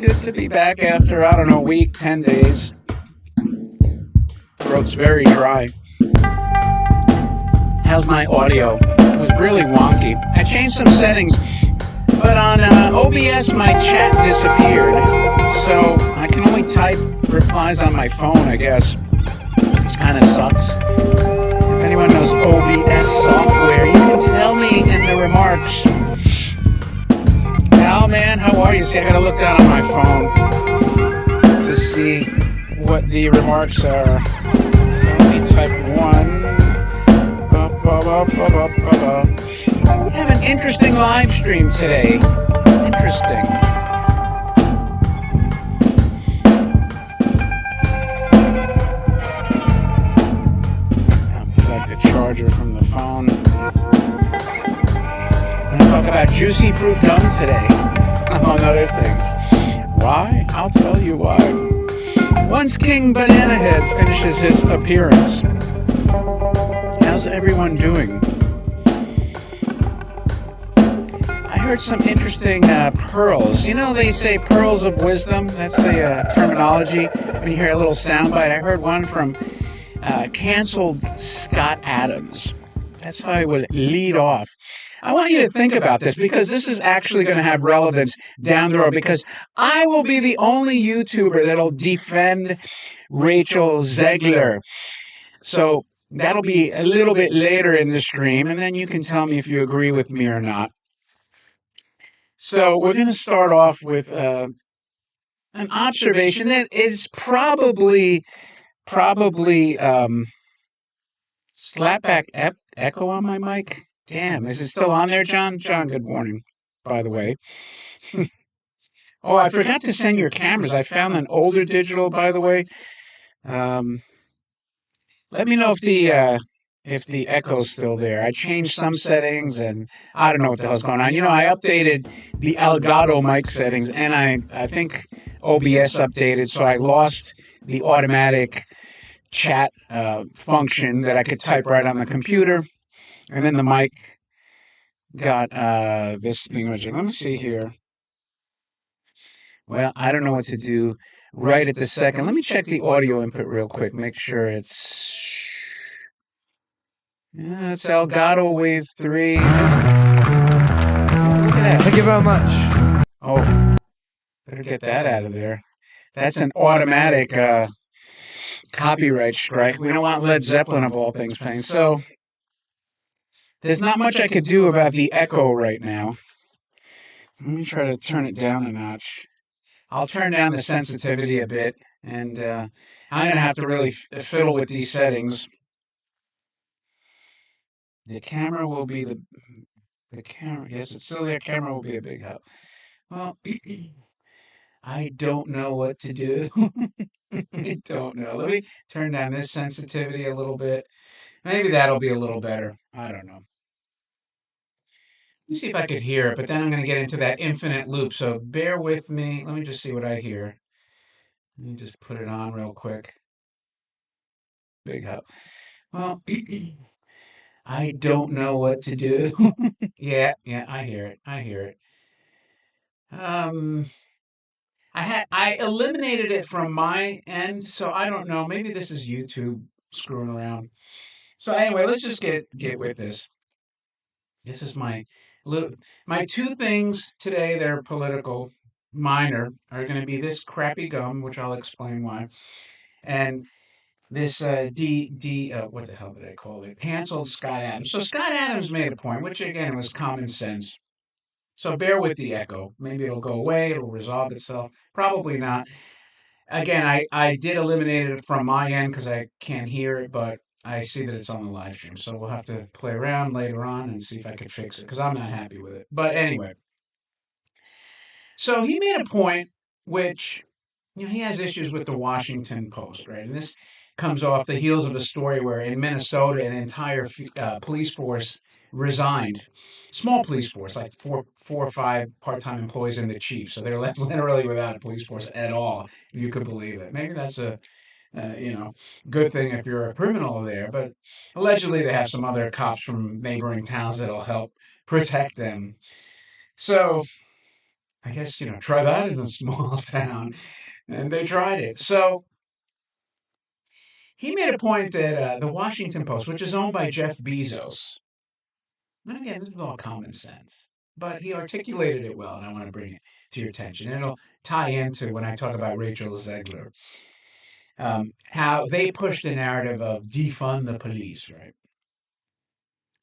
good to be back after, I don't know, a week, 10 days. Throat's very dry. How's my audio? It was really wonky. I changed some settings, but on OBS my chat disappeared. So I can only type replies on my phone, I guess. Which kind of sucks. If anyone knows OBS software, you can tell me in the remarks. Al, man, how are you? See, I gotta look down on my phone to see what the remarks are. So let me type 1. We have an interesting live stream today. Interesting. Unplug the charger from the phone. We're going to talk about juicy fruit gum today, among other things. Why? I'll tell you why. Once King Banana Head finishes his appearance. How's everyone doing? I heard some interesting pearls. You know, they say pearls of wisdom. That's a terminology when you hear a little soundbite. I heard one from canceled Scott Adams. That's how I would lead off. I want you to think about this because this is actually going to have relevance down the road because I will be the only YouTuber that'll defend Rachel Zegler. So that'll be a little bit later in the stream, and then you can tell me if you agree with me or not. So we're going to start off with an observation that is probably slapback echo on my mic. Damn, is it still on there, John? John, good morning, by the way. Oh, I forgot to send your cameras. I found an older digital, by the way. Let me know if the echo's still there. I changed some settings, and I don't know what the hell's going on. You know, I updated the Elgato mic settings, and I think OBS updated, so I lost the automatic chat function that I could type right on the computer. And then the mic got this thing. Let me see here. Well, I don't know what to do right at the second. Let me check the audio input real quick. Make sure it's... Yeah, it's Elgato Wave 3. Look at that. Thank you very much. Oh, better get that out of there. That's an automatic copyright strike. We don't want Led Zeppelin of all things playing. So there's not much I could do about the echo right now. Let me try to turn it down a notch. I'll turn down the sensitivity a bit, and I'm going to have to really fiddle with these settings. The camera will be the camera. Yes, it's still there. Camera will be a big help. Well, I don't know what to do. I don't know. Let me turn down this sensitivity a little bit. Maybe that'll be a little better. I don't know. Let me see if I could hear it, but then I'm going to get into that infinite loop. So bear with me. Let me just see what I hear. Let me just put it on real quick. Big help. Well, I don't know what to do. Yeah, I hear it. I hear it. I eliminated it from my end, so I don't know. Maybe this is YouTube screwing around. So anyway, let's just get with this. This is my two things today that are political, minor, are going to be this crappy gum, which I'll explain why, and this what the hell did I call it? Canceled Scott Adams. So Scott Adams made a point, which again was common sense. So bear with the echo. Maybe it'll go away. It'll resolve itself. Probably not. Again, I did eliminate it from my end because I can't hear it, but I see that it's on the live stream. So we'll have to play around later on and see if I can fix it because I'm not happy with it. But anyway. So he made a point which, you know, he has issues with the Washington Post, right? And this comes off the heels of a story where in Minnesota, an entire police force resigned. Small police force, like four or five part-time employees and the chief. So they're left literally without a police force at all, if you could believe it. Maybe that's a good thing if you're a criminal there. But allegedly they have some other cops from neighboring towns that'll help protect them. So I guess, try that in a small town. And they tried it. So he made a point that the Washington Post, which is owned by Jeff Bezos, and again, this is all common sense, but he articulated it well, and I want to bring it to your attention. And it'll tie into when I talk about Rachel Zegler, how they pushed the narrative of defund the police, right?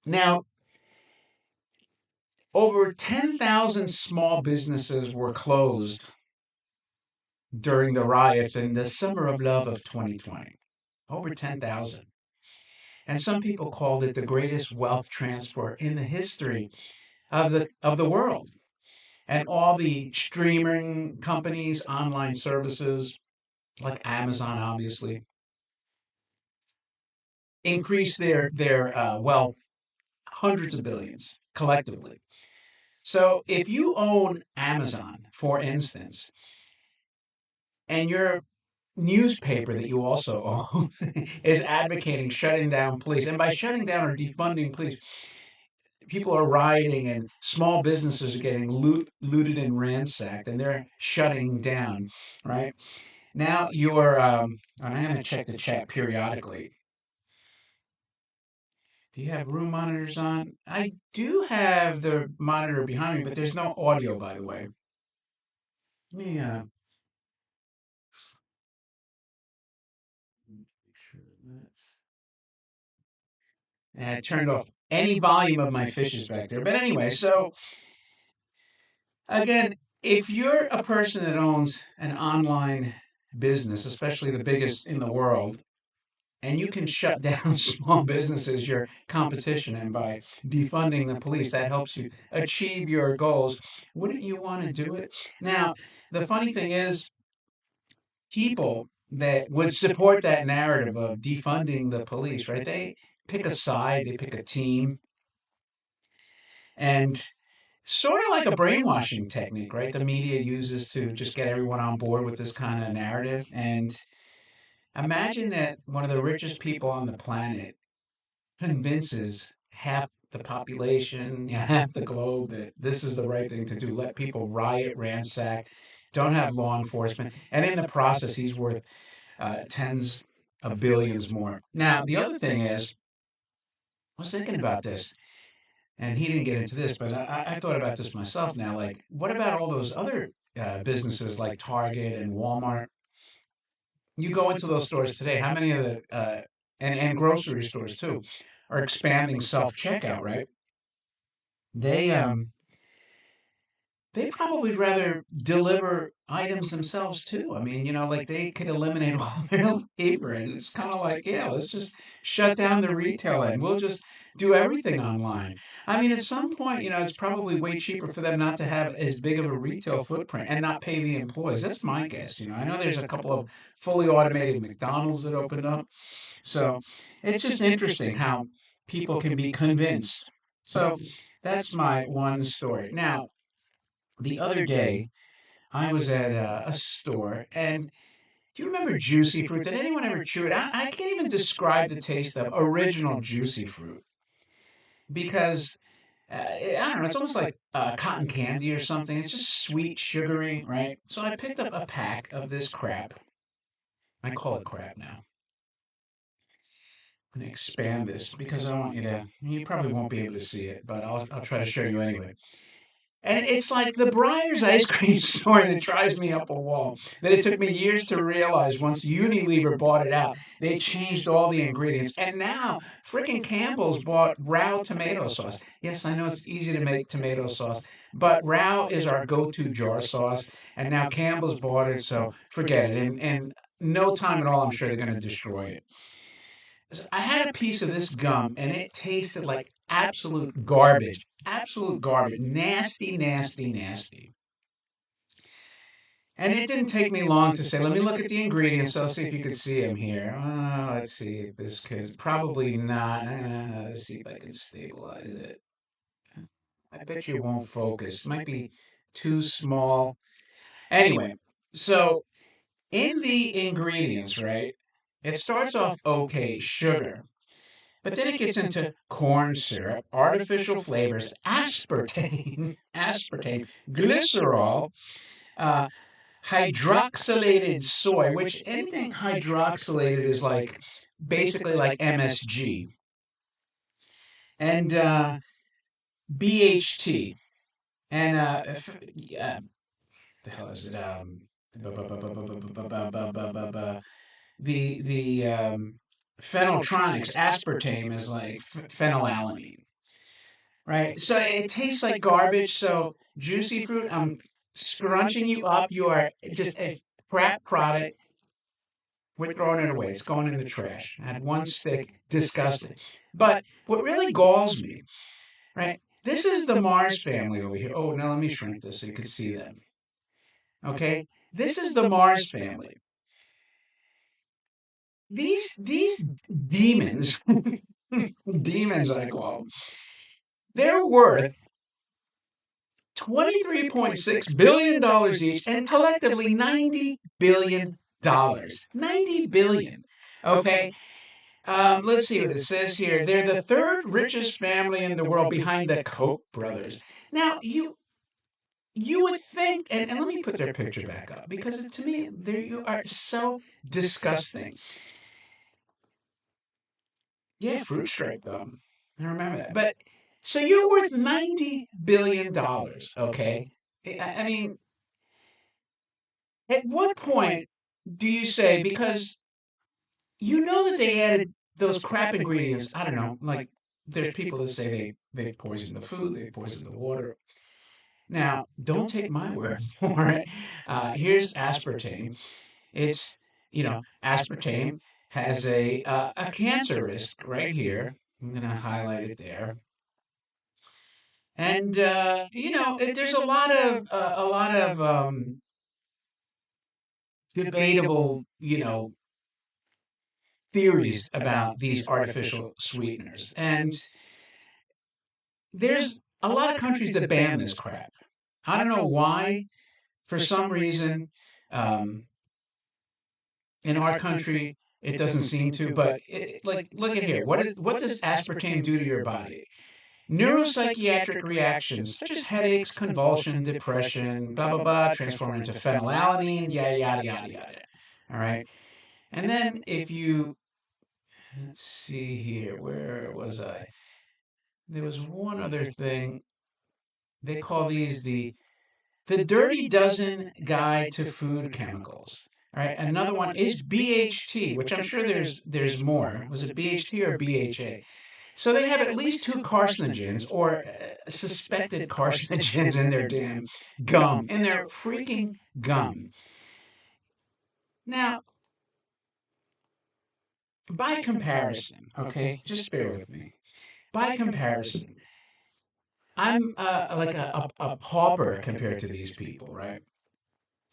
Now, over 10,000 small businesses were closed during the riots in the summer of love of 2020. Over 10,000. And some people called it the greatest wealth transfer in the history of the world. And all the streaming companies, online services like Amazon, obviously, increased their wealth hundreds of billions collectively. So if you own Amazon, for instance, and your newspaper that you also own is advocating shutting down police, and by shutting down or defunding police, people are rioting and small businesses are getting looted and ransacked, and they're shutting down, right? Now you're, and I'm going to check the chat periodically. Do you have room monitors on? I do have the monitor behind me, but there's no audio, by the way. Let me make sure that's. And I turned off any volume of my fishes back there. But anyway, so again, if you're a person that owns an online business, especially the biggest in the world, and you can shut down small businesses, your competition, and by defunding the police, that helps you achieve your goals. Wouldn't you want to do it? Now, the funny thing is, people that would support that narrative of defunding the police, right? They pick a side, they pick a team, and sort of like a brainwashing technique, right? The media uses to just get everyone on board with this kind of narrative. And imagine that one of the richest people on the planet convinces half the population, half the globe that this is the right thing to do. Let people riot, ransack, don't have law enforcement. And in the process, he's worth tens of billions more. Now, the other thing is, I was thinking about this, and he didn't get into this, but I thought about this myself now. Like, what about all those other businesses like Target and Walmart? You go into those stores today, how many of the, and grocery stores too, are expanding self checkout, right? They, they'd probably rather deliver items themselves too. I mean, like they could eliminate all their labor, and it's kind of like, yeah, let's just shut down the retail end. We'll just do everything online. I mean, at some point, it's probably way cheaper for them not to have as big of a retail footprint and not pay the employees. That's my guess. I know there's a couple of fully automated McDonald's that opened up. So it's just interesting how people can be convinced. So that's my one story. Now, the other day, I was at a store, and do you remember juicy fruit? Did anyone ever chew it? I can't even describe the taste of original juicy fruit because I don't know. It's almost like cotton candy or something. It's just sweet, sugary, right? So I picked up a pack of this crap. I call it crap now. I'm going to expand this because I want you to. You probably won't be able to see it, but I'll try to show you anyway. And it's like the Breyers ice cream store that drives me up a wall. That it took me years to realize once Unilever bought it out. They changed all the ingredients. And now, frickin' Campbell's bought Rao tomato sauce. Yes, I know it's easy to make tomato sauce, but Rao is our go to jar sauce. And now Campbell's bought it, so forget it. In no time at all, I'm sure they're going to destroy it. I had a piece of this gum and it tasted like absolute garbage. Absolute garbage. Nasty, nasty, nasty. And it didn't take me long to say, let me look at the ingredients. So I'll see if you could see them here. Let's see if this could. Probably not. Let's see if I can stabilize it. I bet you it won't focus. Might be too small. Anyway, so in the ingredients, right? It starts off okay, sugar. But then it gets into corn syrup, artificial flavors, aspartame, aspartame, glycerol, uh, hydroxylated soy, which anything hydroxylated is like basically like MSG, and BHT, and the hell is it? The phenyltronics, aspartame is like phenylalanine, right? So it tastes like garbage. So juicy fruit, I'm scrunching you up. You are just a crap product. We're throwing it away. It's going in the trash. I had one stick. Disgusting. But what really galls me, right? This is the Mars family over here. Oh, now let me shrink this so you can see them. Okay? This is the Mars family. These demons, demons I call them, they're worth $23.6 billion each and collectively $90 billion. $90 billion. Okay? Let's see what it says here. They're the third richest family in the world behind the Koch brothers. Now, you would think, and let me put their picture back up because to me, there you are so disgusting. Yeah, fruit stripe gum. I remember that. But so you're worth $90 billion. Okay, I mean, at what point do you say because you know that they added those crap ingredients? I don't know, like there's people that say they've poisoned the food, they've poisoned the water. Now, don't take my word for it. Here's aspartame. It's, aspartame has a cancer risk right here. I'm going to highlight it there. And there's a lot of debatable, theories about these artificial sweeteners. And there's a lot of countries that ban this crap. I don't know why. For some reason, um, in our country, it doesn't seem to. But like, look at here. What does aspartame do to your body? Neuropsychiatric reactions such as headaches, convulsion, depression, blah blah blah, transform into phenylalanine, yada yada yada yada. All right. And then if you let's see here, where was I? There was one other thing. They call these the Dirty Dozen Guide to Food Chemicals. All right, another one is BHT, which I'm sure there's more. Was it BHT or BHA? So they have at least two carcinogens or suspected carcinogens in their damn gum, in their freaking gum. Now, by comparison, okay, just bear with me. By comparison, I'm like a pauper compared to these people, right?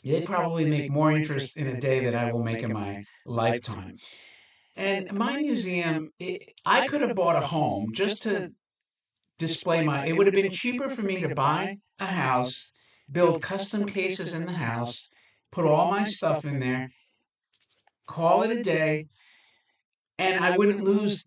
They probably make more interest in a day than I will make in my lifetime. And my museum, I could have bought a home just to display my. It would have been cheaper for me to buy a house, build custom cases in the house, put all my stuff in there, call it a day, and I wouldn't lose,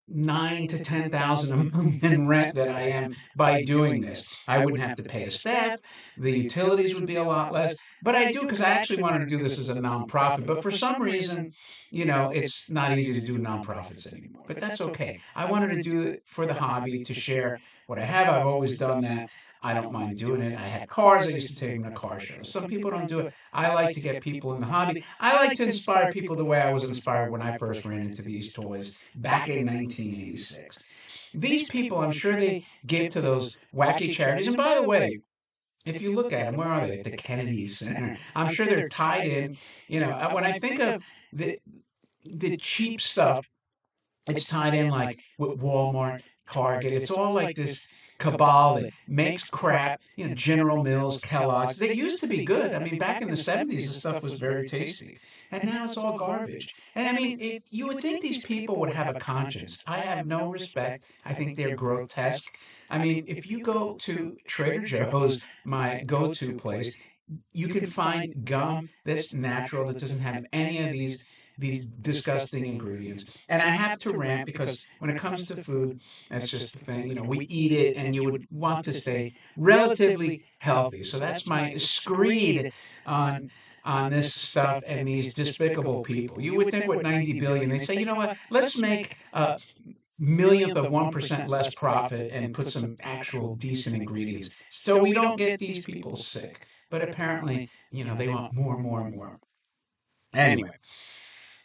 9 to 10,000 a month in rent that I am by doing this. I wouldn't have to pay a staff. The utilities would be a lot less. But I do because I actually wanted to do this as a nonprofit. But for some reason, it's not easy to do nonprofits anymore. But that's okay. I wanted to do it for the hobby to share what I have. I've always done that. I don't mind doing it. I had cars. I used to take them to car shows. Some people don't do it. I like to get people in the hobby. I like to inspire people the way I was inspired when I first ran into these toys back in 1986. These people, I'm sure they give to those wacky charities. And by the way, if you look at them, where are they? At the Kennedy Center. I'm sure they're tied in. When I think of the cheap stuff, it's tied in like with Walmart, Target. It's all like this cabal that makes crap. General Mills, Kellogg's. They used to be good. I mean, back in the '70s, the stuff was very tasty, and now it's all garbage. And I mean, you would think these people would have a conscience. I have no respect. I think they're grotesque. I mean, if you go to Trader Joe's, my go-to place, you can find gum that's natural that doesn't have any of these these disgusting ingredients. And I have to rant because when it comes to food, that's just the thing. We eat it, and you would want to stay relatively healthy. So that's my screed on this stuff and these despicable people. You would think with 90 billion, they'd say, you know what? Let's make a millionth of 1% less profit and put some actual decent ingredients so we don't get these people sick. But apparently, they want more, more, more. Anyway,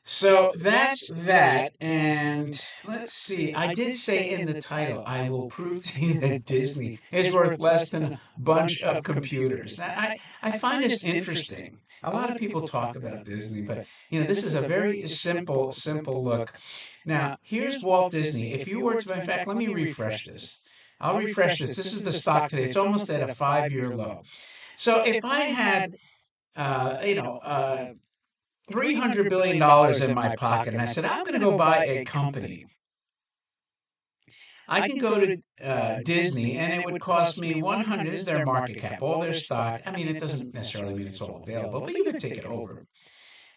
so that's that. And let's see. I did say in the title, I will prove to you that Disney is worth less than a bunch of computers. Now, I find this interesting. A lot of people talk about Disney, but this is a very simple look. Now, here's Walt Disney. If you were to, in fact, let me refresh this. I'll refresh this. This is the stock today. It's almost at a 5-year low. So if I had, $300 billion in my pocket, and I said, I'm going to go buy a company, I can go to Disney, and it would cost me 100. This is their market cap, all their stock. I mean, it doesn't necessarily mean it's all available, but you could take it over.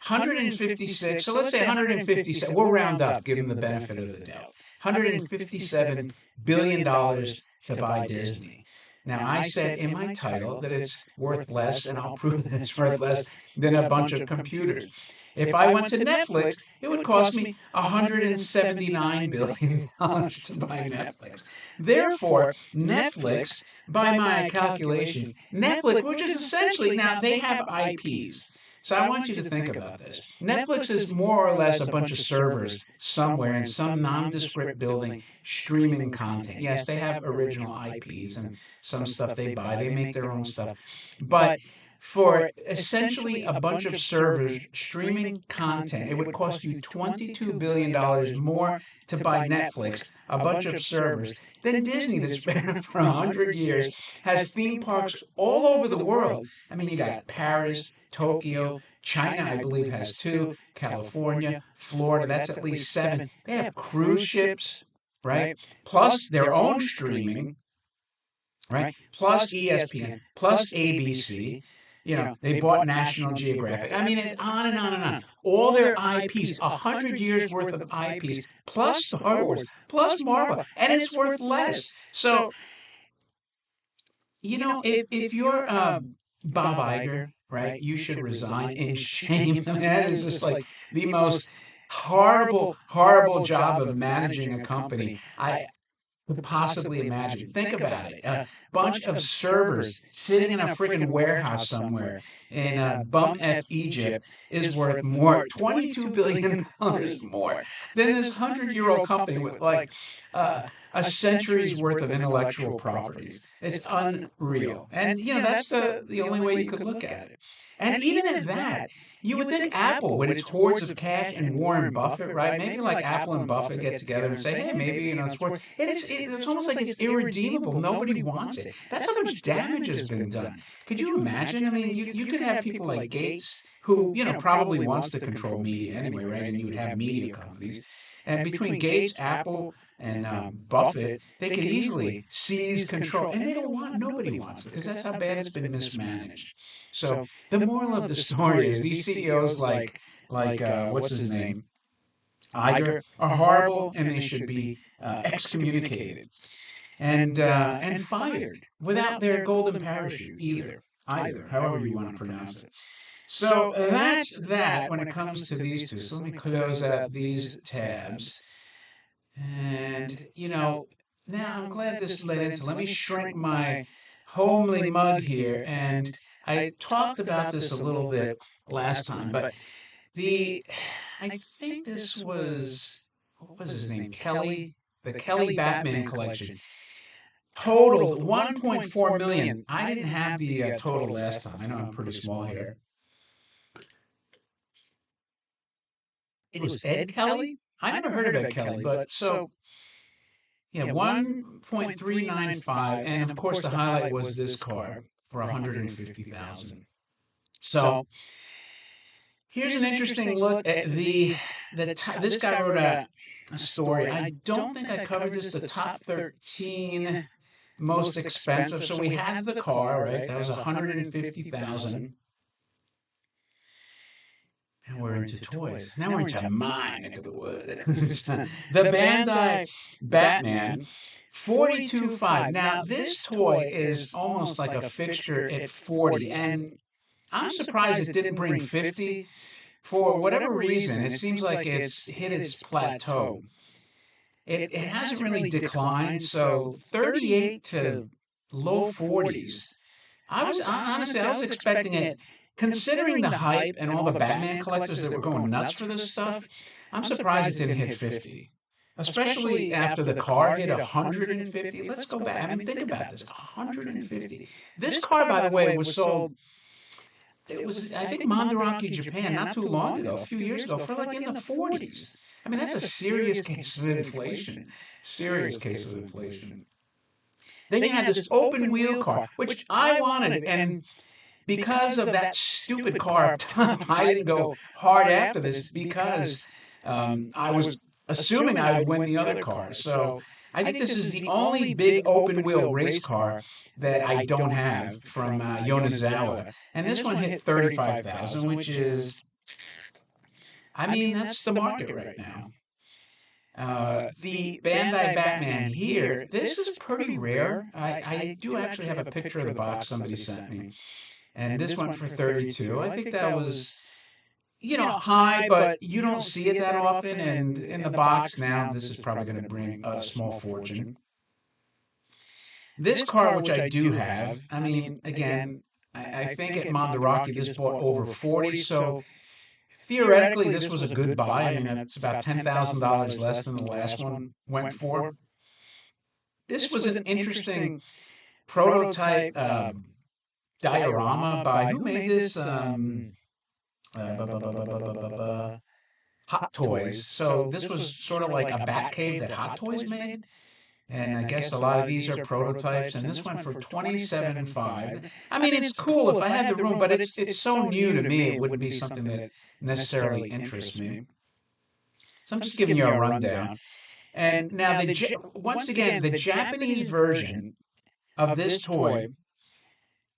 156. So let's say 157. We'll round up, give them the benefit of the doubt. $157 billion to buy Disney. Now, I said in my title that it's worth less, and I'll prove that it's worth less than a bunch of computers. If I went to Netflix, it would cost me $179 billion to buy Netflix. Therefore, Netflix, by my calculation, Netflix, which is essentially, now they have IPs. So I want you to think about this. Netflix is more or less a bunch of servers somewhere in some nondescript building streaming content. Yes, they have original IPs and some stuff they buy. They make their own stuff. But for essentially a bunch of servers streaming content, it would cost you $22 billion more to buy Netflix, a bunch of servers, than Disney that's been around for 100 years, has theme parks all over the world. I mean, you got Paris, Tokyo, China, I believe, has 2, California, Florida, that's at least 7. They have cruise ships, right? Plus their own streaming, right? Plus ESPN, plus ABC. They bought National Geographic. I mean, it's on and on and on. All their IPs, 100 years worth of IPs, plus Star Wars, plus Marvel, and it's worth less. So, if you're Bob Iger, right, you should resign in shame. I mean, that is just like the most horrible, horrible job of managing a company I could possibly imagine. Think about it. A bunch of servers sitting in a friggin' warehouse somewhere in bum F Egypt is worth more, $22 billion more than this 100-year-old company with like a century's worth of intellectual properties. It's unreal. And, that's the only way you could look at it. And even at that, you would think Apple, with its hordes of cash, and Warren Buffett, right? Maybe like Apple and Buffett get together and say, hey, maybe, it's worth it's almost like it's irredeemable. Nobody wants it. That's how much damage has been done. Could you imagine? I mean, you could have people like Gates, who, probably wants to control media anyway, right? And you would have media companies. And between Gates, Apple, and Buffett, they could easily seize control. And they don't want, nobody wants it, because that's how bad it's been mismanaged. So the moral of the story is these CEOs what's his name? Iger are horrible, and they should be excommunicated and fired without their golden parachute either, however you want to pronounce it. So that's that when it comes to these two. So let me close out these tabs. And, now I'm glad this led into, let me shrink my homely mug here. And I talked about this a little bit last time, but the, I think this was, what was his name? Kelly, the Kelly Batman collection totaled 1.4 million. I didn't have the total last time. I know I'm pretty small here. It was Ed Kelly? I never heard of Ed Kelly, but so, yeah, 1.395, and of course the highlight was this car for 150,000. So here's an interesting look at this guy wrote a story. I don't think I covered this, the top 13 most expensive. So we had the car, right? That was 150,000. Now we're into toys. Now we're into my neck of the woods. The Bandai Batman 42.5. Now, this toy is almost like a fixture at 40, and I'm surprised it didn't bring 50. For whatever reason, it seems like it's hit its plateau. It hasn't really declined, so 38 to low 40s. Honestly, I was expecting it, considering the hype and all the Batman collectors that were going nuts for this stuff. I'm surprised it didn't hit 50, especially after the car hit 150. Let's go back. I mean, think about this: 150. This car, by the way, was sold. It was, I think, Mandarake, Japan, not too long ago, a few years ago, for like in the 40s. I mean, that's a serious case of inflation. Serious case of inflation. Then you had this open wheel car, which I wanted, and because of that stupid car up top, I didn't go hard after this because I was assuming I would win the other cars. So I think this is the only big open wheel race car that I don't have from Yonezawa. And this one hit 35,000, which is, I mean, that's the market right now. The Bandai Batman here, this is pretty rare. I do actually have a picture of the box somebody sent me. And this went for 32. I think that was, high, but you don't see it that often. And in the box now, this is probably going to bring a small fortune. This car, which I do have, I mean, again, I think at Mandarake this bought over 40, so theoretically this was a good buy. I mean, it's about $10,000 less than the last one went for. This was an interesting prototype diorama by, who made this? Hot Toys. So this was sort of like a bat cave that Hot Toys made. And I guess a lot of these are prototypes, and this went for 27.5. I mean, it's cool if I had the room, but it's so new to me, it wouldn't be something that necessarily interests me. So I'm just giving you a rundown. And now, once again, the Japanese version of this toy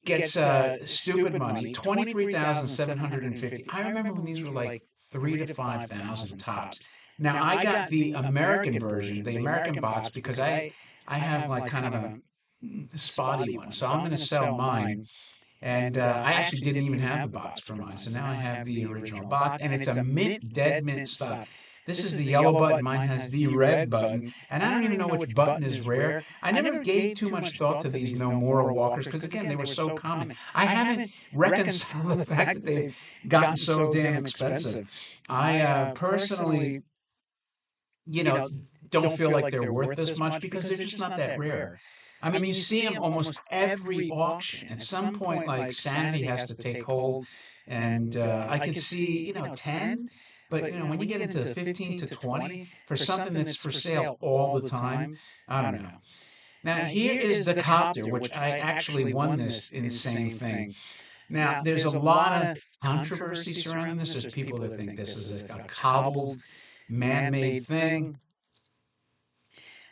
gets stupid money, 23,750. I remember when these were like 3 to 5,000 tops. Now I got the American version, the American box, because I have like kind of a spotty one, so I'm going to sell mine. And I actually didn't even have the box for mine, so now I have the original box, and it's a mint, dead mint stock. This is the yellow button. Mine has the red button, and I don't even know which button is rare. I never gave too much thought to these no moral walkers because, again, they were so common. I haven't reconciled the fact that they've gotten so damn expensive. I personally, don't feel like they're worth this much because they're just not that rare. I mean, you see them almost every auction. At some point, like, sanity has to take hold, and I could see, 10, but, when you get into the 15 to 20 for something that's for sale all the time, I don't know. Now, here is the copter, which I actually won this insane thing. Now, there's a lot of controversy surrounding this. There's people that think this is a cobbled, man-made thing.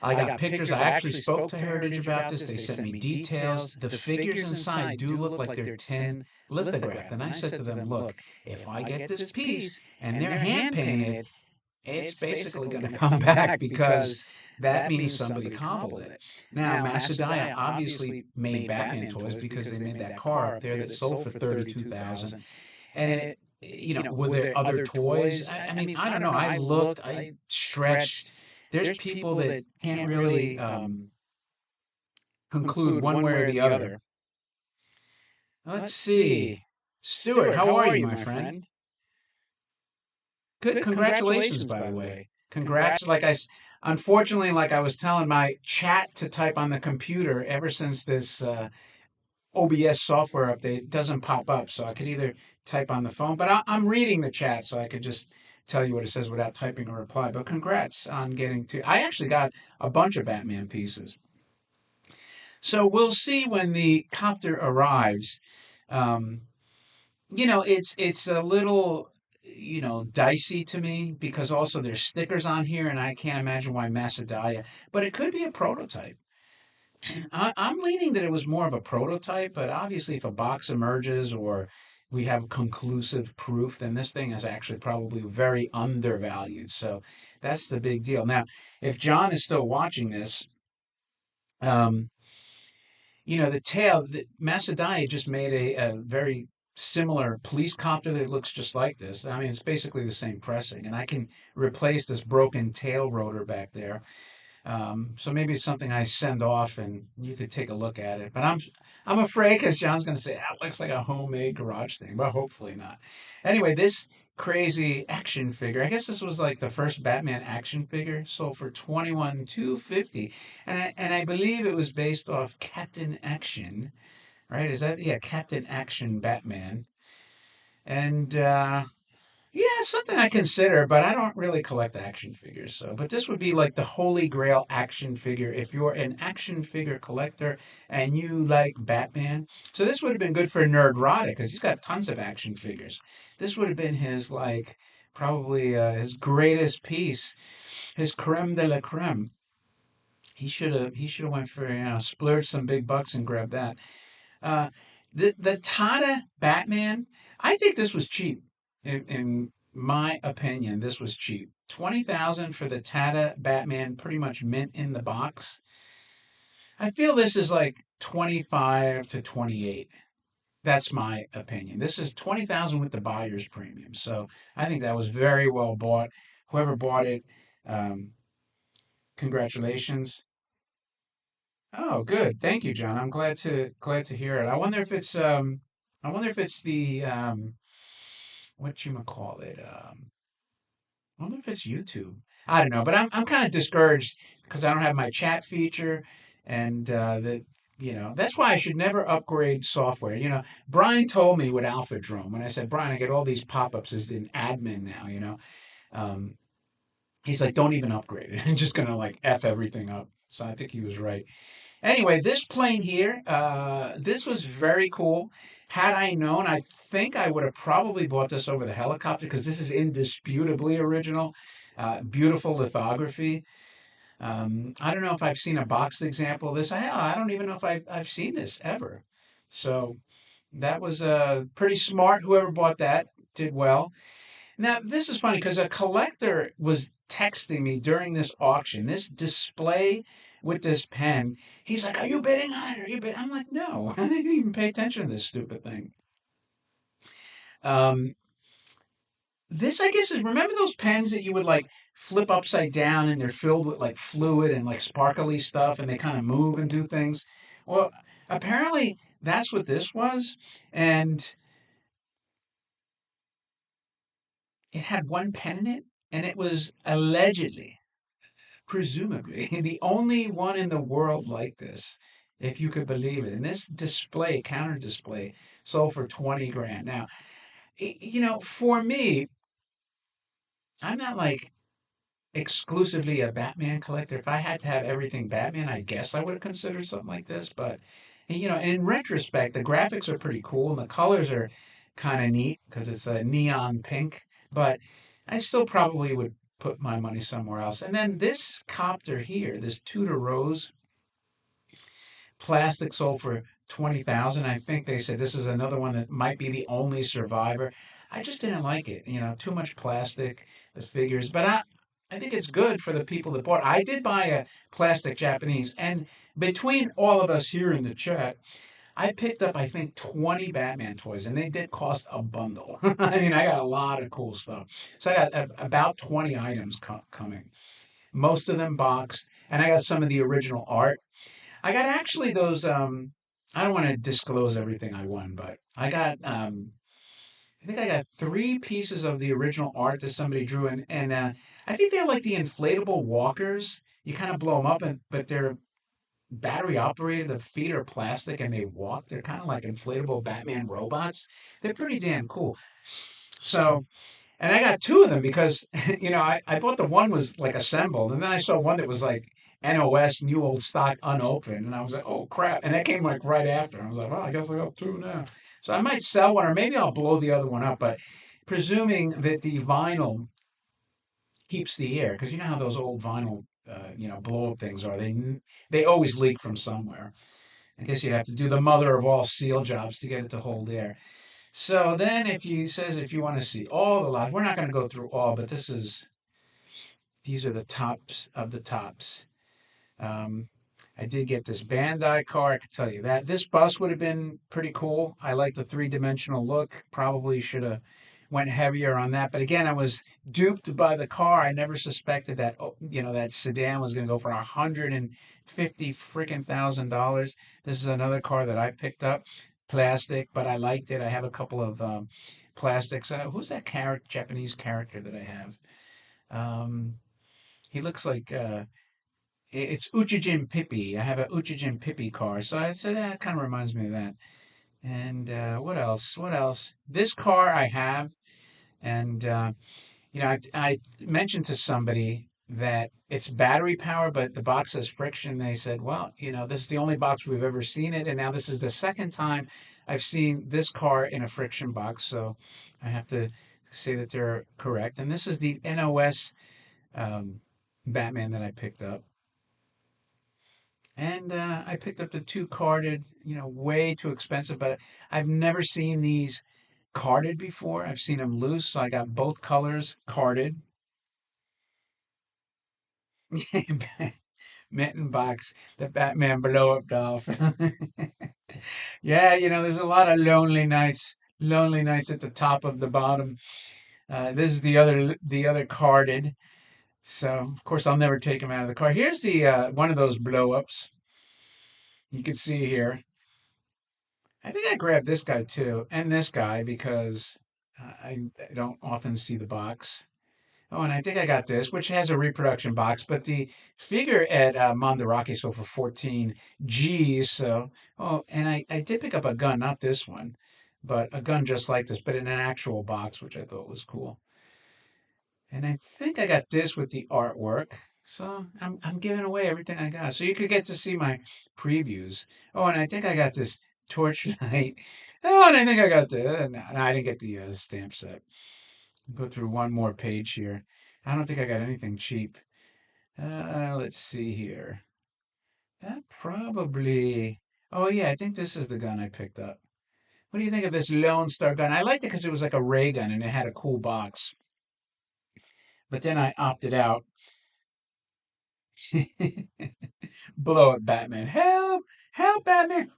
I got pictures. I actually spoke to Heritage about this. They sent me details. The figures inside do look like they're tin lithographed. And I said to them, look, if I get this piece and they're hand painted, it's basically going to come back because that means somebody cobbled it. Now, Masudaya obviously made Batman toys because they made that car up there that sold for 32,000. And were there other toys? I mean, I don't know. I looked, I stretched. There's people that can't really conclude one way or the other. Let's see. Stuart, how are you, my friend? Good. Congratulations, by the way. Congrats. Unfortunately, like I was telling my chat to type on the computer, ever since this OBS software update doesn't pop up, so I could either type on the phone, but I'm reading the chat, so I could just tell you what it says without typing a reply. But congrats on getting to. I actually got a bunch of Batman pieces. So we'll see when the copter arrives. It's a little, dicey to me because also there's stickers on here, and I can't imagine why Masudaya. But it could be a prototype. I'm leaning that it was more of a prototype, but obviously if a box emerges or, we have conclusive proof, then this thing is actually probably very undervalued. So that's the big deal. Now, if John is still watching this, um, the tail, Macedon just made a very similar police copter that looks just like this. I mean, it's basically the same pressing, and I can replace this broken tail rotor back there. So maybe it's something I send off and you could take a look at it. But I'm afraid because John's going to say that looks like a homemade garage thing, but hopefully not. Anyway, this crazy action figure. I guess this was like the first Batman action figure, sold for 21,250, and I believe it was based off Captain Action, right? Is that yeah, Captain Action Batman? And yeah, it's something I consider, but I don't really collect action figures. So, but this would be like the holy grail action figure if you're an action figure collector and you like Batman. So this would have been good for Nerdrotic because he's got tons of action figures. This would have been his like probably his greatest piece, his creme de la creme. He should have went for splurged some big bucks and grabbed that. Uh, the Tata Batman, I think this was cheap. In my opinion, this was cheap. 20,000 for the Tata Batman, pretty much mint in the box. I feel this is like 25 to 28. That's my opinion. This is 20,000 with the buyer's premium. So I think that was very well bought. Whoever bought it, um, congratulations. Oh, good. Thank you, John. I'm glad to hear it. I wonder if it's the what you call it. I wonder if it's YouTube. I don't know, but I'm kind of discouraged because I don't have my chat feature, and that's why I should never upgrade software. Brian told me with Alpha Drone when I said, Brian, I get all these pop-ups as an admin now. Um, he's like, don't even upgrade it. I'm just gonna like f everything up. So I think he was right. Anyway, this plane here, this was very cool. Had I known, I think I would have probably bought this over the helicopter because this is indisputably original. Beautiful lithography. I don't know if I've seen a boxed example of this. I don't even know if I've seen this ever. So that was pretty smart. Whoever bought that did well. Now, this is funny because a collector was texting me during this auction, this display with this pen. He's like, are you bidding on it? Are you bidding? I'm like, no, I didn't even pay attention to this stupid thing. Um, this, I guess, is remember those pens that you would like flip upside down and they're filled with like fluid and like sparkly stuff and they kind of move and do things? Well, apparently that's what this was. And it had one pen in it and it was allegedly presumably the only one in the world like this, if you could believe it. And this display, counter display, sold for 20 grand. Now, for me, I'm not like exclusively a Batman collector. If I had to have everything Batman, I guess I would have considered something like this. But, in retrospect, the graphics are pretty cool and the colors are kind of neat because it's a neon pink. But I still probably would put my money somewhere else. And then this copter here, this Tudor Rose plastic sold for 20,000. I think they said this is another one that might be the only survivor. I just didn't like it. Too much plastic, the figures. But I think it's good for the people that bought. I did buy a plastic Japanese, and between all of us here in the chat, I picked up I think 20 Batman toys, and they did cost a bundle. I mean, I got a lot of cool stuff. So I got about 20 items coming. Most of them boxed, and I got some of the original art. I got actually those. I don't want to disclose everything I won, but I got. I think I got three pieces of the original art that somebody drew, and I think they're like the inflatable walkers. You kind of blow them up, but they're battery operated. The feet are plastic and they walk. They're kind of like inflatable Batman robots. They're pretty damn cool. So and I got two of them because, I bought the one was like assembled, and then I saw one that was like NOS, new old stock, unopened, and I was like, oh crap! And that came like right after. I was like, well, I guess I got two now. So I might sell one, or maybe I'll blow the other one up. But presuming that the vinyl keeps the air, because you know how those old vinyl, blow up things are. They always leak from somewhere. I guess you'd have to do the mother of all seal jobs to get it to hold air. So then if you want to see all the lots, we're not going to go through all, but these are the tops of the tops. Um, I did get this Bandai car. I can tell you that this bus would have been pretty cool. I like the three-dimensional look. Probably should have went heavier on that. But again, I was duped by the car. I never suspected that that sedan was going to go for 150 freaking $1,000. This is another car that I picked up, plastic, but I liked it. I have a couple of plastics. Who's that Japanese character that I have? Um, he looks like it's Uchijin Pippi. I have a Uchijin Pippi car, so I said that kind of reminds me of that. And what else? What else? This car I have, and I mentioned to somebody that it's battery power, but the box says friction. They said, well, this is the only box we've ever seen it, and now this is the second time I've seen this car in a friction box, so I have to say that they're correct. And this is the NOS Batman that I picked up. And I picked up the two carded, way too expensive, but I've never seen these carded before. I've seen them loose, so I got both colors carded. Mitten box, the Batman blow up doll. Yeah, there's a lot of lonely nights at the top of the bottom. This is the other carded. So of course I'll never take them out of the car. Here's the one of those blow ups. You can see here. I think I grabbed this guy too, and this guy because I don't often see the box. Oh, and I think I got this, which has a reproduction box, but the figure at Mandarake sold for 14 G's. So, and I did pick up a gun, not this one, but a gun just like this, but in an actual box, which I thought was cool. And I think I got this with the artwork. So I'm giving away everything I got. So you could get to see my previews. Oh, and I think I got this torchlight. Oh, and I think I got the. No, I didn't get the stamp set. Go through one more page here. I don't think I got anything cheap. Let's see here. That probably. Oh yeah, I think this is the gun I picked up. What do you think of this Lone Star gun? I liked it because it was like a ray gun and it had a cool box. But then I opted out. Blow up Batman. Help! Help, Batman!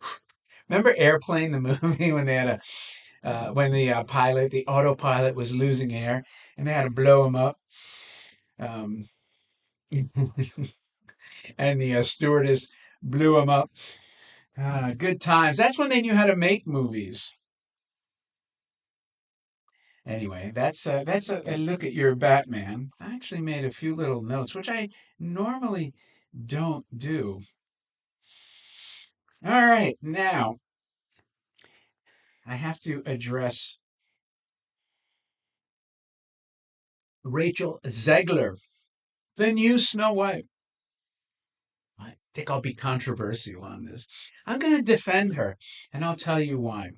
Remember Airplane, the movie, when they had when the pilot, the autopilot was losing air and they had to blow him up? Um, and the stewardess blew him up. Good times. That's when they knew how to make movies. Anyway, that's a look at your Batman. I actually made a few little notes, which I normally don't do. All right, now I have to address Rachel Zegler, the new Snow White. I think I'll be controversial on this. I'm going to defend her, and I'll tell you why.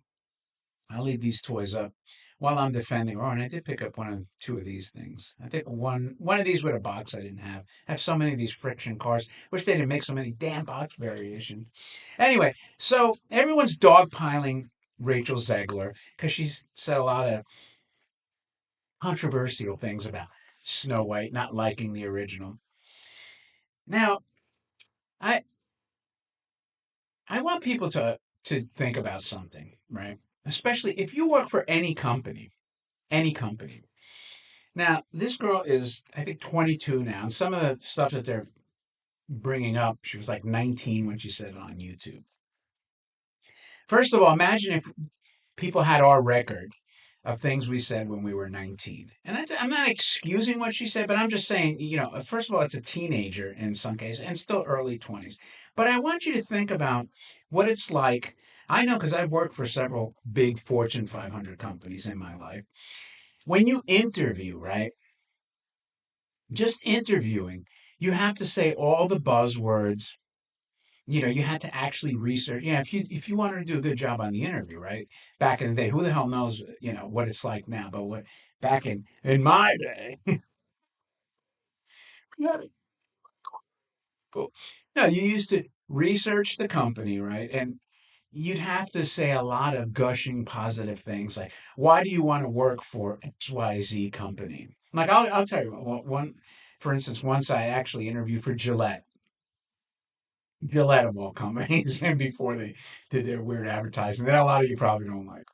I'll leave these toys up while I'm defending her. Oh, and I did pick up one or two of these things. I think one of these with a box I didn't have. I have so many of these friction cars. Wish they didn't make so many damn box variations. Anyway, so everyone's dogpiling Rachel Zegler because she's said a lot of controversial things about Snow White not liking the original. Now, I I want people to think about something, right? Especially if you work for any company, any company. Now, this girl is, I think, 22 now, and some of the stuff that they're bringing up, she was like 19 when she said it on YouTube. First of all, imagine if people had our record of things we said when we were 19. And I'm not excusing what she said, but I'm just saying, first of all, it's a teenager in some cases and still early 20s. But I want you to think about what it's like. I know because I've worked for several big Fortune 500 companies in my life. When you interview, right? Just interviewing, you have to say all the buzzwords. You had to actually research. Yeah, if you wanted to do a good job on the interview, right? Back in the day, who the hell knows, what it's like now? But what back in my day, you had to go. No, you used to research the company, right? And you'd have to say a lot of gushing positive things like, why do you want to work for XYZ company? Like, I'll tell you one, for instance, once I actually interviewed for Gillette of all companies, and before they did their weird advertising that a lot of you probably don't like.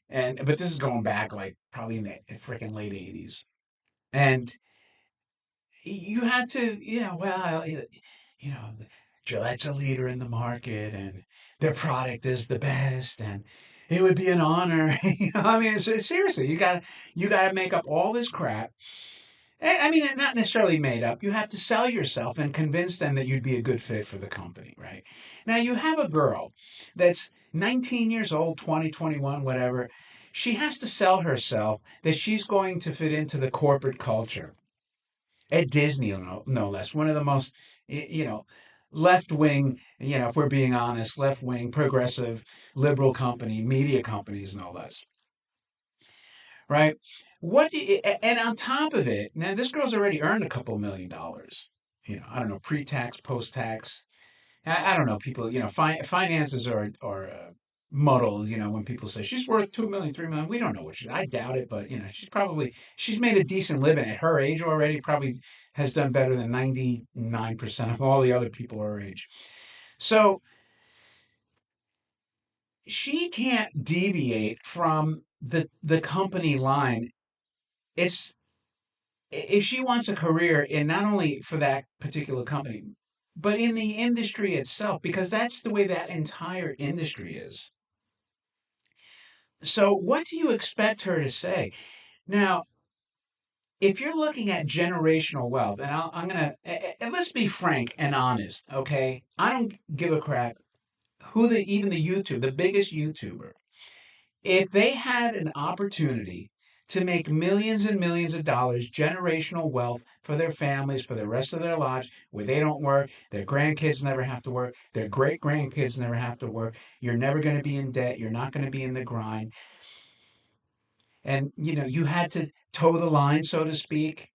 But this is going back like probably in the freaking late '80s, and you had to, well, Gillette's a leader in the market, and their product is the best, and it would be an honor. I mean, seriously, you got to make up all this crap. I mean, not necessarily made up. You have to sell yourself and convince them that you'd be a good fit for the company, right? Now, you have a girl that's 19 years old, 20, 21, whatever. She has to sell herself that she's going to fit into the corporate culture at Disney, no less. One of the most, left wing, if we're being honest, left wing, progressive, liberal company, media companies, no less, right? And on top of it, now this girl's already earned a couple $1 million. I don't know, pre-tax, post-tax. I don't know. People, finances are muddled. When people say she's worth 2 million, 3 million, we don't know what she. I doubt it, but she's made a decent living at her age already. Probably has done better than 99% of all the other people her age. So she can't deviate from the company line. It's if she wants a career in not only for that particular company, but in the industry itself, because that's the way that entire industry is. So, what do you expect her to say? Now, if you're looking at generational wealth, and I'm gonna, and let's be frank and honest, okay? I don't give a crap who even the biggest YouTuber, if they had an opportunity to make millions and millions of dollars generational wealth for their families for the rest of their lives, where they don't work, their grandkids never have to work, their great grandkids never have to work, you're never going to be in debt, you're not going to be in the grind, and you had to toe the line, so to speak.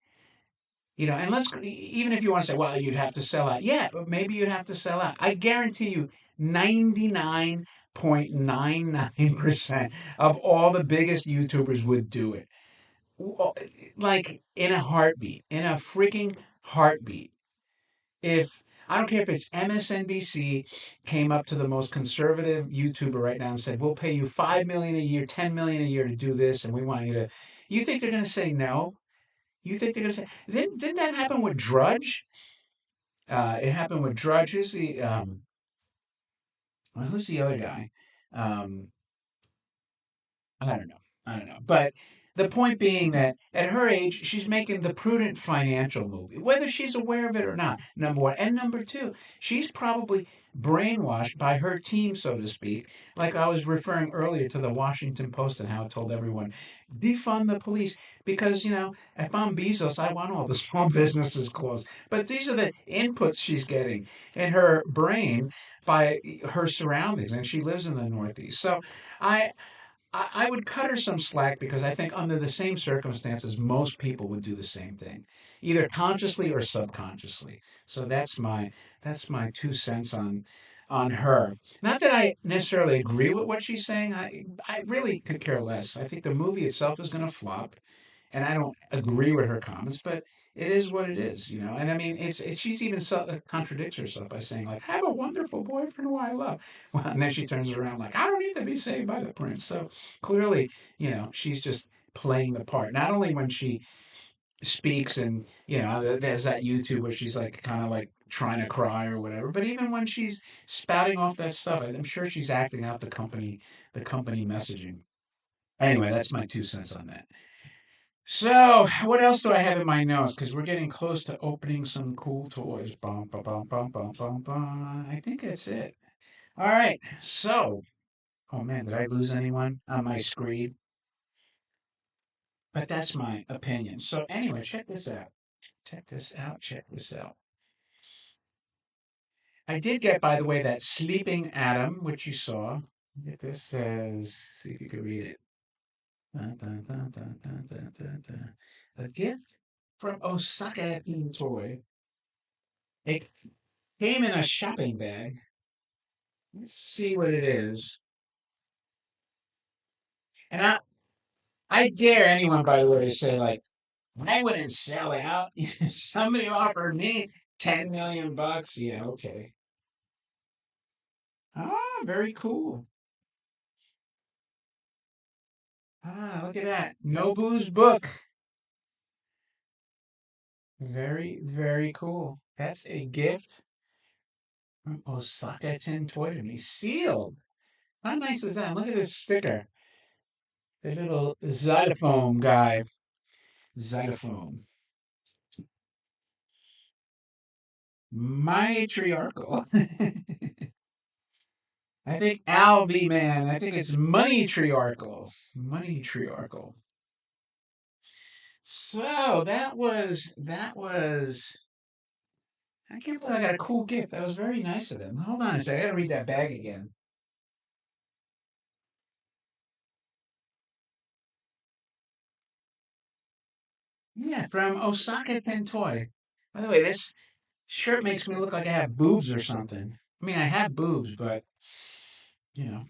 And even if you want to say, well, you'd have to sell out. Yeah, but maybe you'd have to sell out. I guarantee you 99.99% of all the biggest YouTubers would do it. Like in a heartbeat, in a freaking heartbeat. If I don't care if it's MSNBC came up to the most conservative YouTuber right now and said, "We'll pay you 5 million a year, 10 million a year to do this, and we want you to," you think they're going to say no? You think they're going to say? Didn't that happen with Drudge? It happened with Drudge. Who's the other guy? Um, I don't know. I don't know. But the point being that at her age, she's making the prudent financial move, whether she's aware of it or not, number one. And number two, she's probably brainwashed by her team, so to speak. Like I was referring earlier to the Washington Post and how it told everyone, defund the police. Because, if I'm Bezos, I want all the small businesses closed. But these are the inputs she's getting in her brain by her surroundings. And she lives in the Northeast. So I, I would cut her some slack because I think under the same circumstances, most people would do the same thing, either consciously or subconsciously. So that's my 2 cents on her. Not that I necessarily agree with what she's saying. I really could care less. I think the movie itself is going to flop, and I don't agree with her comments, but it is what it is. And I mean, she's even contradicts herself by saying like, "I have a wonderful boyfriend who I love," well, and then she turns around like, "I don't need to be saved by the prince." So clearly, she's just playing the part. Not only when she speaks, and there's that YouTube where she's like kind of like trying to cry or whatever, but even when she's spouting off that stuff, I'm sure she's acting out the company messaging. Anyway, that's my 2 cents on that. So, what else do I have in my notes? Because we're getting close to opening some cool toys. Bum, bum, bum, bum, bum, bum, bum. I think that's it. All right. So, oh man, did I lose anyone on my screen? But that's my opinion. So, anyway, check this out. Check this out. Check this out. I did get, by the way, that Sleeping Atom, which you saw. Get this says, see if you can read it. Dun, dun, dun, dun, dun, dun, dun, dun. A gift from Osaka Toy. It came in a shopping bag. Let's see what it is. And I dare anyone, by the way, to say like, I wouldn't sell out. Somebody offered me 10 million bucks. Yeah, okay. Ah, very cool. Ah, look at that. Nobu's book. Very, very cool. That's a gift from Osaka Tin Toy to me. Sealed. How nice is that? Look at this sticker. The little xylophone guy. Xylophone. Matriarchal. I think Albie man. I think it's money triarchal. Money triarchal. So that was I can't believe I got a cool gift. That was very nice of them. Hold on a second. I gotta read that bag again. Yeah, from Osaka Tentoy. By the way, this shirt makes me look like I have boobs or something. I mean, I have boobs, but you know,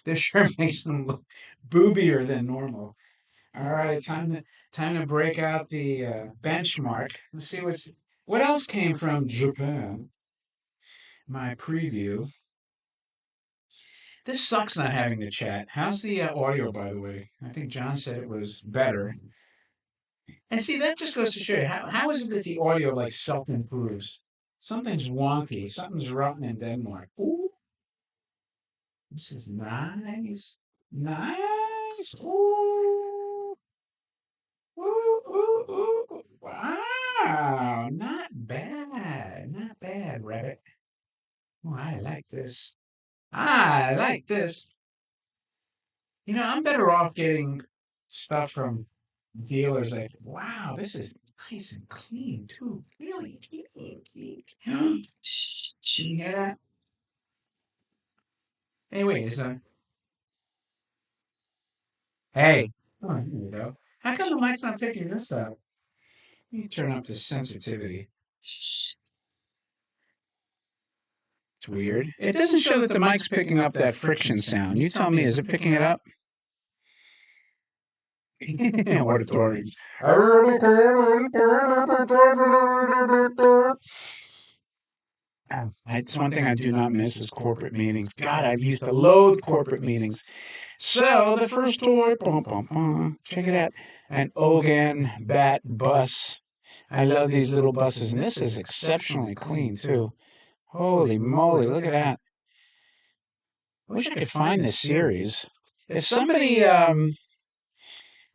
this shirt makes them look boobier than normal. All right, time to break out the benchmark. Let's see what else came from Japan. My preview. This sucks not having the chat. How's the audio, by the way? I think John said it was better. And see, that just goes to show you how is it that the audio like self improves? Something's wonky. Something's rotten in Denmark. Ooh, this is nice. Nice. Ooh. Ooh, ooh, ooh. Wow. Not bad. Not bad, Rabbit. Oh, I like this. I like this. I'm better off getting stuff from dealers like, wow, this is nice and clean too. Really clean, clean. Shh, you hear that? Hey, wait, hey. Oh, here we go. How come the mic's not picking this up? Let me turn up the sensitivity. Shh. It's weird. It doesn't show that the mic's picking up that friction sound. You tell me, is it picking it up? Auditoriums. It's one thing I do not miss is corporate meetings. God, I've used to loathe corporate meetings. So the first toy, bum, bum, bum, check it out, an Ogan Bat bus. I love these little buses, and this is exceptionally clean too. Holy moly, look at that! I wish I could find this series. If somebody, oh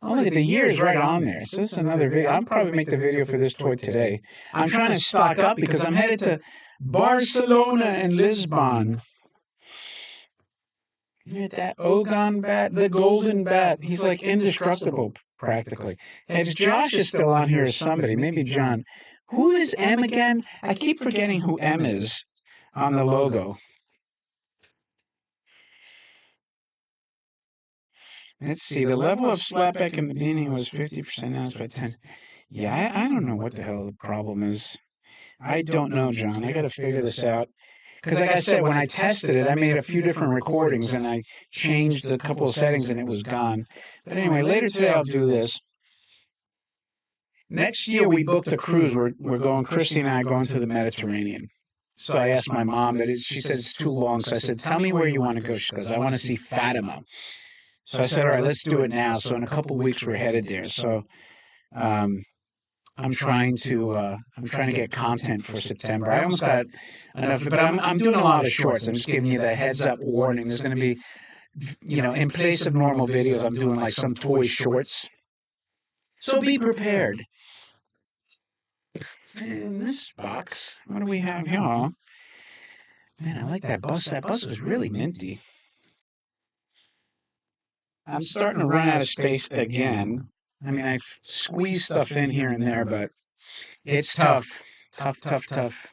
look at the year is right on there. So this is another video. I'll probably make the video for this toy today. I'm trying to stock up because I'm headed to Barcelona and Lisbon. Look at that Ogon bat, the golden bat. He's like indestructible, practically. And Josh is still on here as somebody, maybe John. Who is M again? I keep forgetting who M is on the logo. Let's see. The level of slapback in the beginning was 50%. Now it's by 10. Yeah, I don't know what the hell the problem is. I don't know, John. I got to figure this out. Because, like I said, when I tested it, I made a few different recordings and I changed a couple of settings and it was gone. But anyway, later today I'll do this. Next year we booked a cruise. We're going, Christy and I are going to the Mediterranean. So I asked my mom, she said it's too long. So I said, tell me where you want to go. She goes, I want to see Fatima. So I said, all right, let's do it now. So in a couple of weeks we're headed there. So um, I'm trying to get content for September. I almost got enough, but I'm doing a lot of shorts. I'm just giving you the heads up warning. There's going to be, in place of normal videos, I'm doing like some toy shorts. So be prepared. In this box, what do we have here? Oh, man, I like that bus. That bus was really minty. I'm starting to run out of space again. I mean, I squeeze stuff in here and there, but it's tough. Tough, tough, tough.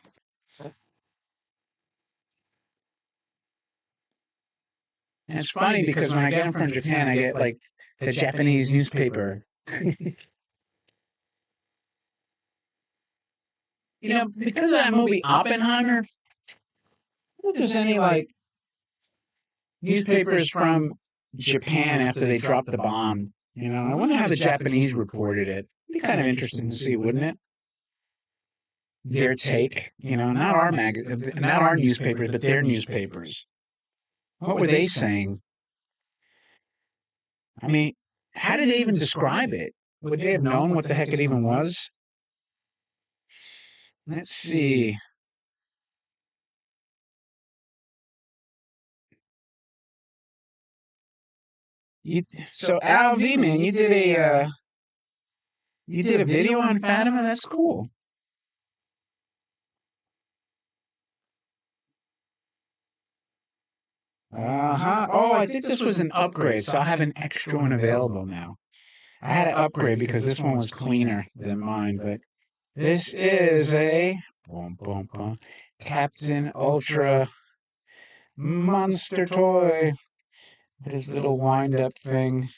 And it's funny because when I get them from Japan, I get like the Japanese newspaper. Because of that movie Oppenheimer, if there's any like newspapers from Japan after they dropped the bomb. I wonder how the Japanese reported it. It'd be kind of interesting to see, wouldn't it? Their take, not our newspapers, but their newspapers. What were they saying? I mean, how did they even describe it? Would they have known what the heck it even was? Let's see. So Al V, man, you did a video on Fatima. That's cool. Oh, I think this was an upgrade, so I have an extra one available now. I had to upgrade because this one was cleaner than mine, but this is a boom, boom, boom, Captain Ultra Monster Toy with his little wind-up thing.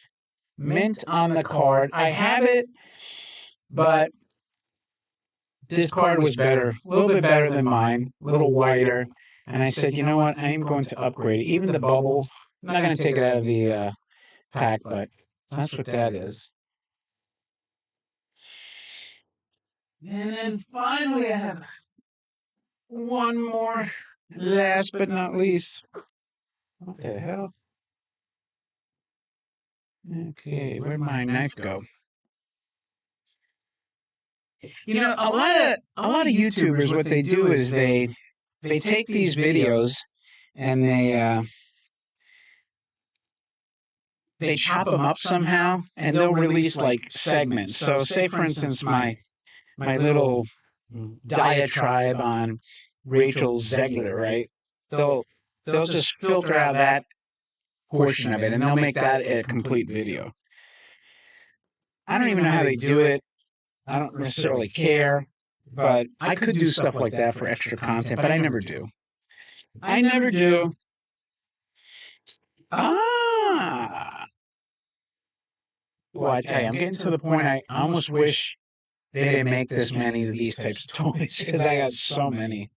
Mint on the card. I have it, but this card was better, a little bit better than mine, a little whiter. And I said, you know what? I am going to upgrade it. Even the bubble, I'm not going to take it out of the pack, but that's what that is. And then finally, I have one more, last but not least. What the hell? Okay, where'd my knife go? A lot of YouTubers, what they do is they take these videos and they chop them up somehow and they'll release like segments. So say for instance my little diatribe on Rachel Zegler, right? They'll just filter out that portion of it and they'll make that a complete video. I don't even know how they do it. I don't necessarily care, but I could do stuff like that for extra content, but I never do. I never do. Ah. Well, I tell you, I'm getting to the point I almost wish they didn't make this many of these types of toys because I got so many.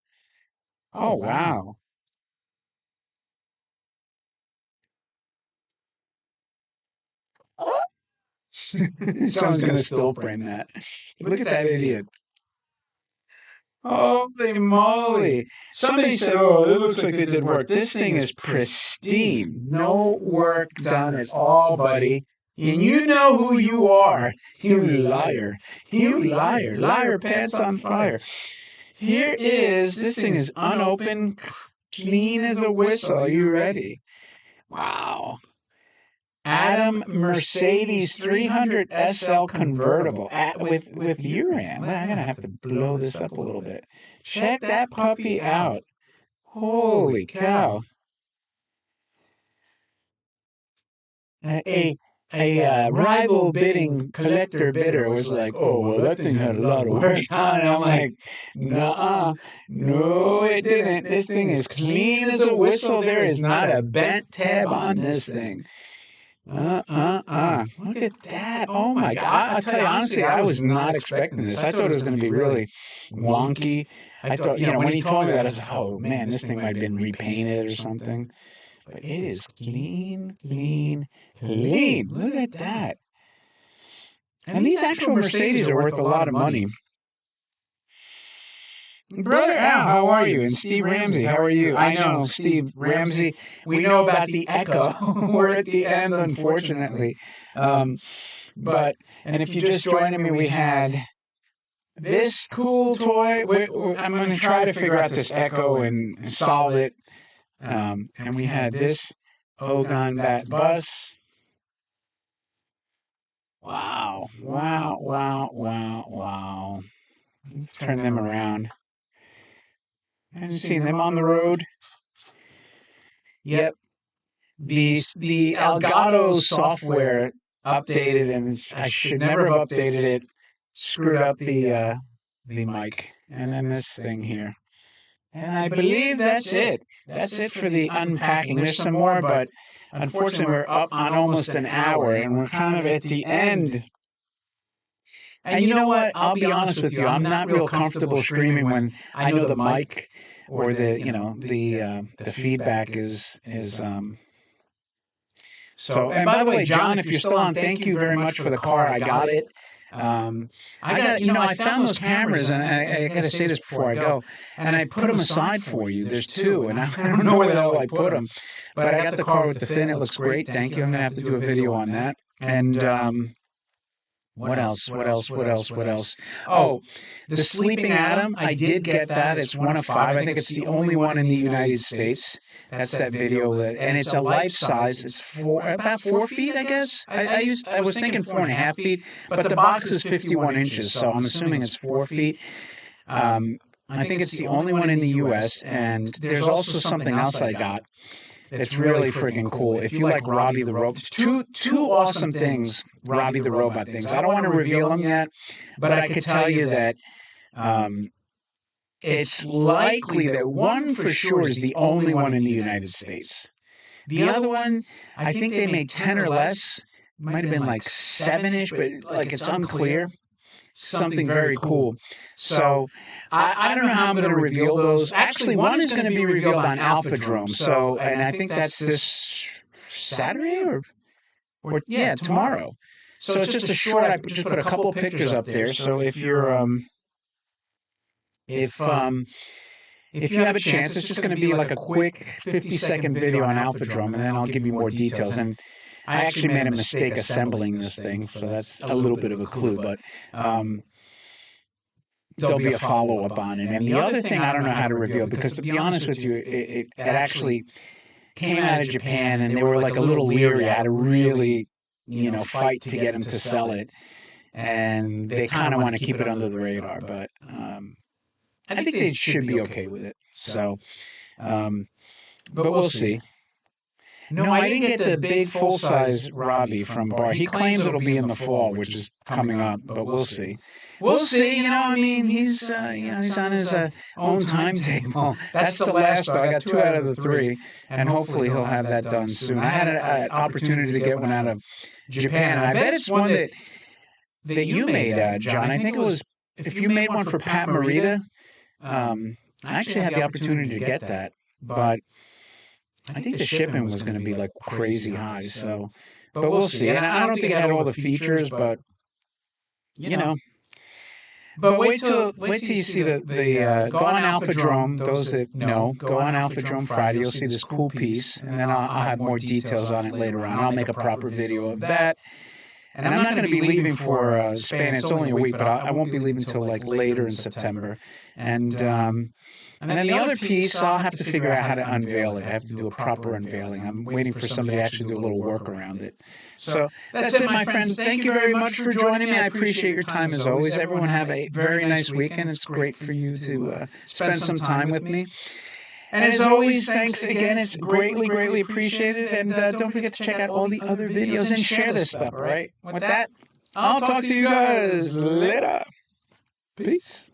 Oh, wow. Someone's going to still frame that. Look at that idiot. Holy moly. Somebody said, oh, it looks like they did work. This thing is pristine. No work done at all, buddy. And you know who you are. You liar. You liar. Liar pants on fire. Here is, this thing is unopened, clean as a whistle. Are you ready? Wow. Adam Mercedes 300 SL convertible with URAM. Well, I'm going to have to blow this up a little bit. Check that puppy out. Holy cow. A rival bidding collector bidder was like, oh, well, that thing had a lot of work on it. I'm like, nuh-uh. No, it didn't. This thing is clean as a whistle. There is not a bent tab on this thing. Look at that. Oh my God. I'll tell you honestly, I was not expecting this. I thought it was going to be really wonky. I thought, when he told me that, I was like, oh man, this thing might have been repainted or something. But it is clean, clean, clean. Look at that. And these actual Mercedes are worth a lot of money. Brother Al, how are you? And Steve Ramsey, how are you? I know, Steve Ramsey. We know about the echo. We're at the end, unfortunately. And if you're just joining me, we had this cool toy. I'm going to try to figure out this echo and solve it. And we had this Ogon Bat Bus. Wow. Let's turn them around. Haven't seen them on the road. Yep. The Elgato software updated, and I should never have updated it. Screwed up the mic, and then this thing here. And I believe that's it. That's it for the unpacking. There's some more, but unfortunately we're up on almost an hour, and we're kind of at the end And you know what? I'll be honest with you. I'm not real comfortable streaming when I know the mic or the feedback is. So, and by the way, John, if you're still on, thank you very much for the car. I got it. I got, I found those cameras, and I got to say this before I go, and I put them aside for you. There's two, and I don't know where the hell I put them, but I got the car with the fin. It looks great. Thank you. I'm going to have to do a video on that. And what else? What else? What else? What else? Oh, the Sleeping Atom. I did get that. It's one of 5. I think it's the only one in the United States. That's that video, and it's a life size. It's about 4 feet, I guess. I was thinking 4.5 feet, but the box is 51 inches, so I'm assuming it's 4 feet. I think it's the only one in the U.S. And there's also something else I got. It's really freaking cool. If you like Robbie the Robot, two awesome things, Robbie the Robot things. I don't want to reveal them yet, but I could tell you that it's likely that one for sure is the only one in the United States. The other one, I think they made 10 or less. Might have been like 7-ish, but like it's unclear. Something very cool. So I don't know how I'm going to reveal those. Actually, one is going to be revealed on Alphadrome. So, and I think that's this Saturday or yeah, tomorrow. So it's just a short. I just put a couple pictures up there. So if you're if you have a chance, it's just going to be like a quick 50-second video on Alphadrome, and then I'll give you more details. And I actually made a mistake assembling this thing, so that's a little bit of a clue, but there'll be a follow-up on it. And the other thing I don't know how to reveal, because to be honest with you, it actually came out of Japan, and they were like a little leery. I had to really, fight to get them to sell it, and they kind of want to keep it under the radar, but I think they should be okay with it. So, but we'll see. No, I didn't get the big full-size Robbie from Bar. He claims it'll be in the fall, which is coming up, but we'll see. We'll see. I mean, he's on his own timetable. That's the last, though. I got 2 out of the 3, and hopefully he'll have that done soon. I had an opportunity to get one out of Japan, and I bet it's one that you made, John. I think it was, if you made one for Pat Morita, I actually had the opportunity to get that, but I think the shipping was going to be like crazy high, so, but we'll see. And I don't think it had all the features, but But wait till you see the go on Alphadrome. Those that know, go on Alphadrome Friday. You'll see this cool piece, and then I'll have more details on it later on. I'll make a proper video of that. And I'm not going to be leaving for Spain. It's only a week, but I won't be leaving until like later in September. And then the other piece, I'll have to figure out how to unveil it. I have to do a proper unveiling. I'm waiting for somebody to actually do a little work around it. So that's it, my friends. Thank you very much for joining me. I appreciate your time as always. Everyone have a very nice weekend. It's great for you to spend some time with me. And as always, thanks again. It's greatly, greatly appreciated. And don't forget to check out all the other videos and share this stuff, all right? With that, I'll talk to you guys later. Peace.